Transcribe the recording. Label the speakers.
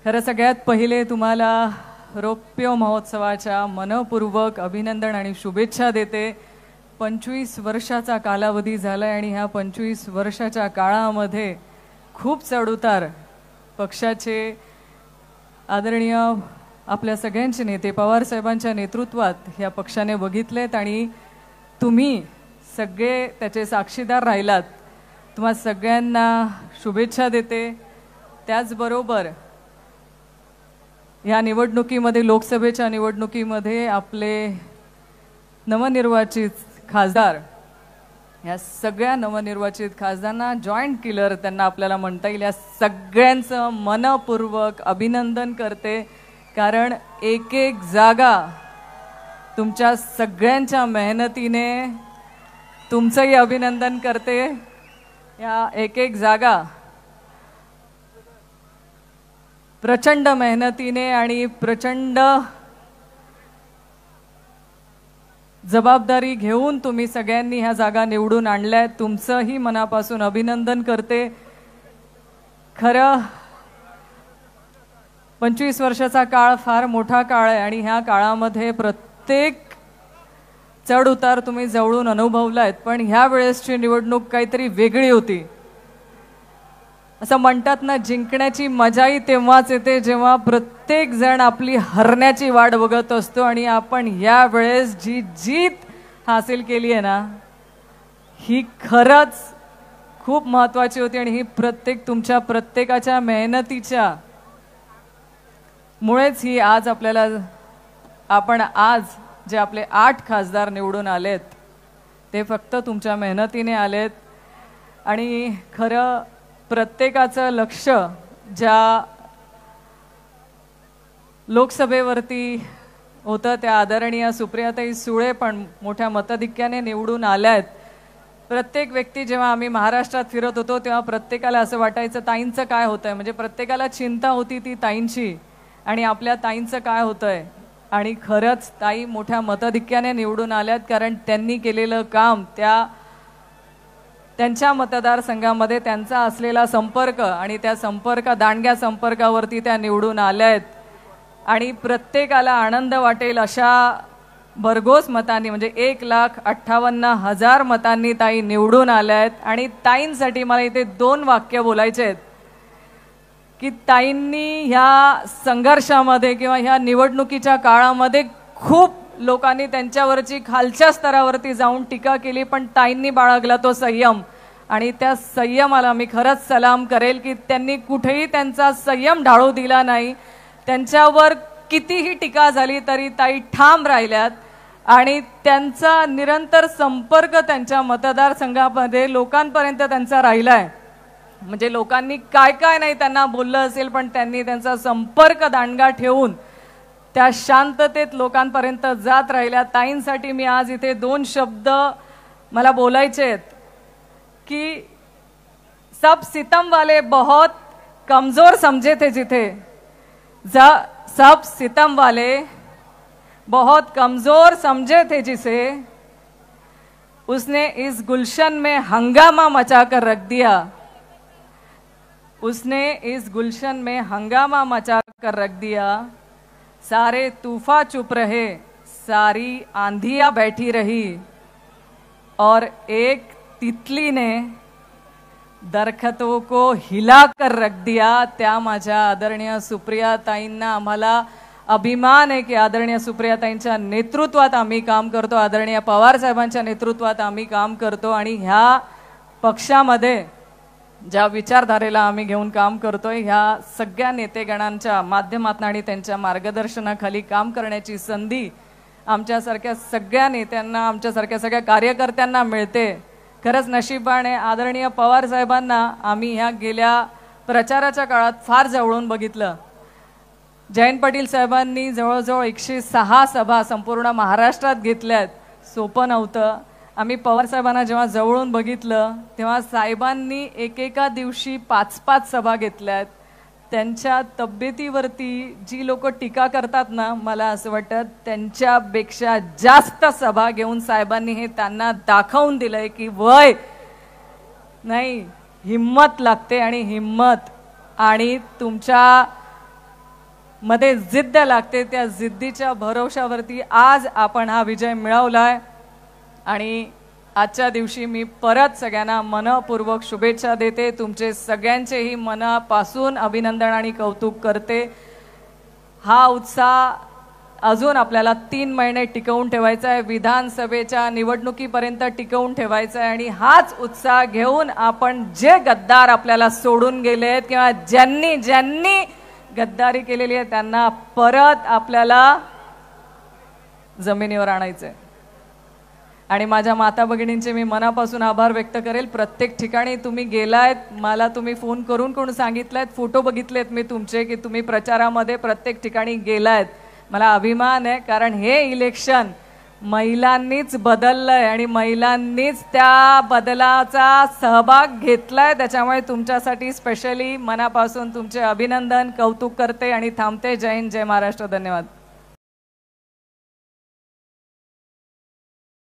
Speaker 1: खरं सगळ्यात पहिले तुम्हाला रौप्य महोत्सवाच्या मनपूर्वक अभिनंदन आणि शुभेच्छा देते। 25 वर्षाचा कालावधी झालाय आणि ह्या 25 वर्षाच्या काळामध्ये खूप चढउतार पक्षाचे आदरणीय आपल्या सगळ्यांचे नेते पवार साहेबांच्या नेतृत्वात ह्या पक्षाने बघितलेत आणि तुम्ही सगळे त्याचे साक्षीदार राहिलात। तुम्हा सगळ्यांना शुभेच्छा देते। त्याचबरोबर या निवडणुकीमध्ये लोकसभेच्या निवडणुकीमध्ये आपले नवनिर्वाचित खासदार या सगळ्या नवनिर्वाचित खासदारांना जॉईंट किलर त्यांना आपल्याला म्हणता येईल। या सगळ्यांचं मनपूर्वक अभिनंदन करते, कारण एक एक जागा तुमच्या सगळ्यांच्या मेहनतीने तुमचंही अभिनंदन करते। या एक एक जागा प्रचंड मेहनतीने आणि प्रचंड जबाबदारी घेऊन तुम्ही सगळ्यांनी ह्या जागा निवडून आणल्यात। तुमचंही मनापासून अभिनंदन करते। खरं 25 वर्षाचा काळ फार मोठा काळ आहे आणि ह्या काळामध्ये प्रत्येक चढ उतार तुम्ही जवळून अनुभवलात, पण ह्या वेळेसची निवडणूक काहीतरी वेगळी होती। असं म्हणतात ना, जिंकण्याची मजाही तेव्हाच येते जेव्हा प्रत्येक जण आपली हरण्याची वाट बघत असतो आणि आपण या वेळेस जी जीत हासिल केली आहे ना, ही खरंच खूप महत्त्वाची होती आणि ही तुमच्या प्रत्येकाच्या मेहनतीच्या मुळेच ही आज आपण आज जे आपले 8 खासदार निवडून आलेत ते फक्त तुमच्या मेहनतीने आलेत। आणि खरं प्रत्येकाचं लक्ष ज्या लोकसभेवरती होतं त्या आदरणीय सुप्रियाताई सुळे पण मोठ्या मताधिक्याने निवडून आल्यात। प्रत्येक व्यक्ती जेव्हा आम्ही महाराष्ट्रात फिरत होतो तेव्हा प्रत्येकाला असं वाटायचं ताईंचं काय होतंय, म्हणजे प्रत्येकाला चिंता होती ती ताईंची आणि आपल्या ताईंचं काय होतंय। आणि खरंच ताई मोठ्या मताधिक्याने निवडून आल्यात, कारण त्यांनी केलेलं काम त्यांच्या मतदारसंघामध्ये त्यांचा असलेला संपर्क आणि त्या दांडग्या संपर्कावरती त्या निवडून आल्यात। आणि प्रत्येकाला आनंद वाटेल अशा भरघोस मतांनी म्हणजे 1,58,000 मतांनी ताई निवडून आल्यात। आणि ताईंसाठी मला इथे 2 वाक्य बोलायचे आहेत की ताईंनी ह्या संघर्षामध्ये किंवा ह्या निवडणुकीच्या काळामध्ये खूप लोकांनी त्यांच्यावरची खालच्या स्तरावरती जाऊन टीका केली, पण ताईंनी बाळगला तो संयम। आणि त्या संयमाला मी खरंच सलाम करेल की त्यांनी कुठेही त्यांचा संयम ढाळू दिला नाही। त्यांच्यावर कितीही टीका झाली तरी ताई ठाम राहिल्यात आणि त्यांचा निरंतर संपर्क त्यांच्या मतदारसंघामध्ये लोकांपर्यंत त्यांचा राहिलाय। म्हणजे लोकांनी काय काय नाही त्यांना बोललं असेल, पण त्यांनी त्यांचा संपर्क दांडगा ठेवून त्या शांततेत लोकांपर्यंत जात राहिल्या। ताईंसाठी मी आज इथे 2 शब्द मला बोलायचे आहेत कि सब सितम वाले बहुत कमजोर समझे थे जिथे, सब सितम वाले बहुत कमजोर समझे थे जिसे, उसने इस गुलशन में हंगामा मचा कर रख दिया। उसने इस गुलशन में हंगामा मचा कर रख दिया। सारे तूफा चुप रहे, सारी आंधियां बैठी रही और एक तितली ने दरखतों को हिला कर रख दिया। त्या माझ्या आदरणीय सुप्रियाताईंना आम्हाला अभिमान आहे की आदरणीय सुप्रियाताईंच्या नेतृत्वात आम्ही काम करतो, आदरणीय पवार साहेबांच्या नेतृत्वात आम्ही काम करतो आणि ह्या पक्षामध्ये ज्या विचारधारेला आम्ही घेऊन काम करतोय ह्या सगळ्या नेतेगणांच्या माध्यमातून आणि त्यांच्या मार्गदर्शनाखाली काम करण्याची संधी आमच्यासारख्या सगळ्या नेत्यांना, आमच्यासारख्या सगळ्या कार्यकर्त्यांना मिळते। खरंच नशिबाने आदरणीय पवार साहेबांना आम्ही ह्या गेल्या प्रचाराच्या काळात फार जवळून बघितलं। जयंत पाटील साहेबांनी जवळजवळ 106 सभा संपूर्ण महाराष्ट्रात घेतल्यात, सोपं नव्हतं। आम्ही पवार साहेबांना जेव्हा जवळून बघितलं तेव्हा साहेबांनी एकेका दिवशी 5-5 सभा घेतल्यात। त्यांच्या तब्येतीवरती जी लोक टीका करतात ना, मला असं वाटतं त्यांच्यापेक्षा जास्त सभा घेऊन साहेबांनी हे त्यांना दाखवून दिलंय की वय नाही, हिम्मत लागते आणि हिम्मत आणि तुमच्या मध्ये जिद्द लागते, त्या जिद्दीच्या भरोशावरती आज आपण हा विजय मिळवलाय. आणि आजच्या दिवशी मी परत सगळ्यांना मनपूर्वक शुभेच्छा देते. तुमचे सगळ्यांचेही मनापासून अभिनंदन आणि कौतुक करते. हा उत्साह अजून आपल्याला 3 महिने टिकवून ठेवायचा आहे, विधानसभेच्या निवडणुकीपर्यंत टिकवून ठेवायचा आहे. आणि हाच उत्साह घेऊन आपण जे गद्दार आपल्याला सोडून गेले आहेत किंवा ज्यांनी ज्यांनी गद्दारी केलेली आहे त्यांना परत आपल्याला जमिनीवर आणायचं आहे. आणि माझ्या माता भगिनींचे मी मनापासून आभार व्यक्त करेल. प्रत्येक ठिकाणी तुम्ही गेलायत, मला तुम्ही फोन करून कोण सांगितलंय, फोटो बघितलेत मी तुमचे की तुम्ही प्रचारामध्ये प्रत्येक ठिकाणी गेलायत. मला अभिमान आहे, कारण हे इलेक्शन महिलांनीच बदललंय आणि महिलांनीच त्या बदलाचा सहभाग घेतलाय. त्याच्यामुळे तुमच्यासाठी स्पेशली मनापासून तुमचे अभिनंदन, कौतुक करते आणि थांबते. जय हिंद, जय महाराष्ट्र. धन्यवाद.